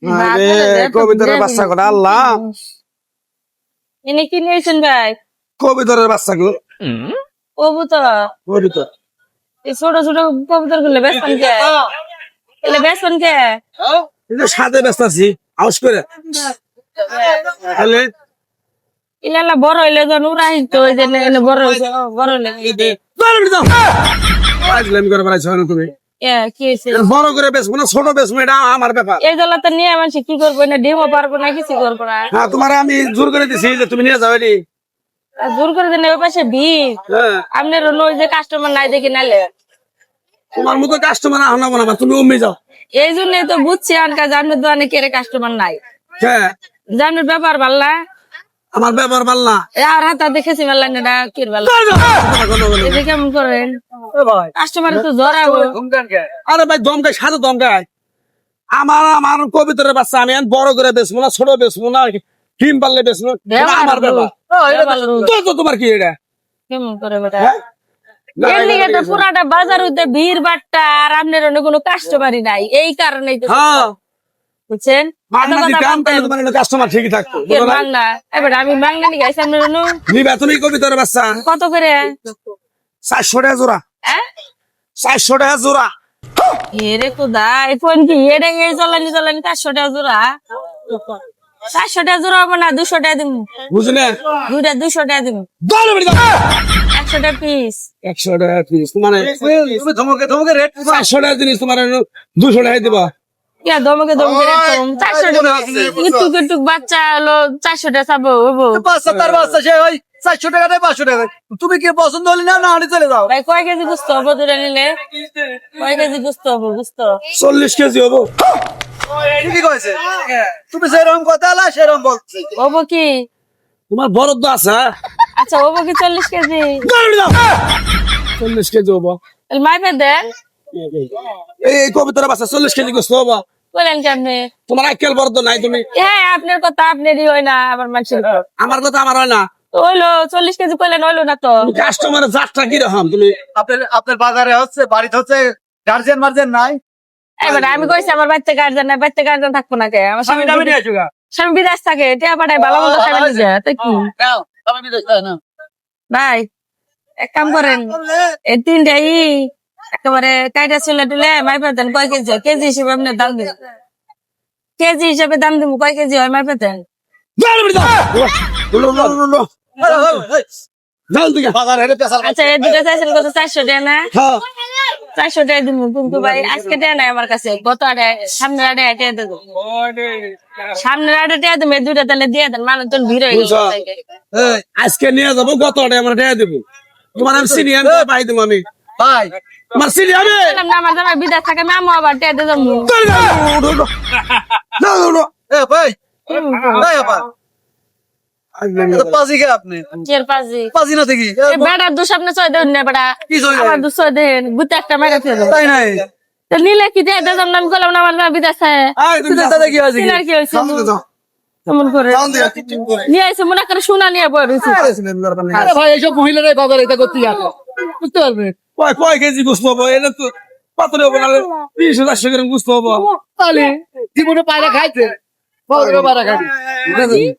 আরে কবিতরের বাচ্চা গুলো আল্লাহ এনে কি নিয়েছেন ভাই? কবিতরের বাচ্চা গুলো কবুতর। কবিতর এই ছোট ছোট কবুতর গুলো বেচবেন কে? এলে বেচবেন কে? কিন্তু সাথে ব্যস্ত আছি আউস করে তাহলে ইলালা বড় হইলে যখন উড়াই তো ওই যে এনে বড় হইছে বড় হইলে এই দে। আজলামি করে বেড়াইছো না তুমি কি হয়েছে? বড় করে বেচবো না ছোট বেচবো এটা আমার ব্যাপার এই জল তো নিয়ে মানুষ কি করবো না ডিমও পারবো না কিছু করবো না। হ্যাঁ তোমার আমি জোর করে দিছি যে তুমি নিয়ে যাও এটি আর জোর করে দেন ওই পাশে ভিড় হ্যাঁ আপনার ওই যে কাস্টমার নাই দেখি নাইলে তোমার মতো কাস্টমার আনাবো না তুমি অমনি যাও এই জন্য তো বুঝছি আনকা জানের দোকানে কেড়ে কাস্টমার নাই হ্যাঁ জানের ব্যাপার ভাল্লা আমার ব্যাপার ভাল না আর হাতা দেখেছি মেলা না কি ভালো এই যে কেমন করেন কাস্টমার তো জড়াবো আরে ভাই দমকায় সাথে দমকায় আমার কবিতরের বাচ্চা আমি এখন বড় করে বেচবো না ছোট বেচবো না ডিম পারলে বেচবো এটা আমার ব্যাপার তো তোমার কি এটা কেমন করে বেটা হ্যাঁ? এদিকে তো পুরাটা বাজার হইতে ভিড় বাট্টা আর আপনার অন্য কোনো কাস্টমারই নাই এই কারণেই তো হ্যাঁ বুঝছেন মাগনা দিতাম তাহলে তোমার কাস্টমার ঠিকই থাকতো বাংলা এবার আমি বাংলা নিয়ে গেছি আপনার অন্য নিবা তুমি কবিতরের বাচ্চা কত করে 400 টাকা জোড়া হ্যাঁ 400 টাকা জোড়া এরে কোদাই ফোন কি এরে এই জ্বালানি 400 টাকা জোড়া 400 টাকা জোড়া হবে না 200 টাকা দিব বুঝলে দুইটা 200 টাকা দিব দৌড়ে বেড়ে যাও 100 টাকা পিস 100 টাকা পিস তোমার তুমি ধমকে রেট 400 টাকা জিনিস তোমার 200 টাকা দিবা ইয়া দমকে রেট কম 400 টাকা একটু একটু বাচ্চা হলো 400 টাকা চাবো হবো বাচ্চা তার বাচ্চা সে ওই 400 টাকা 500 টাকা তুমি কি পছন্দ হলে না না চলে যাও ভাই কয় কেজি গুস্ত হবো দুটা নিলে কয় কেজি গুস্ত হবো গুস্ত 40 কেজি হবো ঠিকই কইছে তুমি সেরকম কথা আলা সেরকম বলছি হবো কি তোমার বরদ্দ আছে হ্যাঁ? আচ্ছা হবো কি 40 কেজি দৌড়ে বেড়ে যাও 40 কেজি হবো মাইপে দেন এই কবিতরের বাচ্চা 40 কেজি গোস্ত হবো বলেন কি আপনি তোমার আক্কেল বরদ্দ নাই তুমি হ্যাঁ আপনার কথা আপনারই হয় না আবার মানুষের আমার কথা আমার হয় না হইলো 40 কেজি কইলেন হইলো না তো কাস্টমারের জাতটা কি রকম তুমি আপনার বাজারে হচ্ছে বাড়িতে হচ্ছে গার্জিয়ান মার্জিয়ান নাই এবার আমি কইছি আমার বাচ্চা গার্জেন না বাচ্চা গার্জেন থাকবো না কে আমার আমি দাবি নিয়ে আসুগা স্বামী বিদেশ থাকে টিয়া পাঠায় ভালো মন্দ খাবে নিজে তো কি নাও আমি বিদেশ না ভাই এক কাম করেন এই তিনটাই একেবারে কাইটা চলে টুলে মাইপে দেন কয় কেজি হয়? কেজি হিসেবে আপনি দাম দিন কেজি হিসেবে দাম দিব কয় কেজি হয় মাইপে দেন দৌড়ে বেড়ে যাও লো লো লো লো যাও দিকে বাজার হেরে পেছাল আচ্ছা এই দুটো চাইছেন কত 400 টাকা না হ্যাঁ 400 টাকা দিব কিন্তু ভাই আজকে টাকা নাই আমার কাছে গত আড়ে সামনের আড়ে টাকা দেবো সামনের আড়ে টাকা দেবো এই দুইটা তাহলে দিয়ে দেন মানুষ তো ভিড় হয়ে গেছে এই আজকে নিয়ে যাবো গত অর্ডার আমরা টাকা দেবো তোমার আমি চিনি আমি পাই দেবো আমি ভাই আমার চিনি আমি বললাম না আমার জামাই বিদেশ থাকে না আমি আবার টাকা দিয়ে যাবো দৌড়ে যাও দৌড়ো দৌড়ো এ ভাই এই আপা এটা পাজি কে আপনি চের পাজি পাজি না দেখি এই বেটার দুষ আপনি চয় দেন না বেটা কি চলে আমার দুষ চয় দেন গুতে একটা মেরে ফেলে দেবো তাই নাই তো নিলে কি দিয়ে দেন আমি বললাম না আমার বিদেশ থাকে আয় তুমি যাও দাদা কি আছে কি চিনার কি হয়েছে যাও কেমন করে নিয়ে আসে মনে করে সোনা নিয়ে বই রয়েছে আরে ভাই এইসব মহিলারাই বাজারে এটা করতে আসে বুঝতে পারবে কয় কেজি গোস্ত হবো এটা তো পাতরে হবো নাহলে 30,000 গ্রাম গোস্ত হবো তাহলে জীবনে পায়রা খাইছে পায়রা খাইছে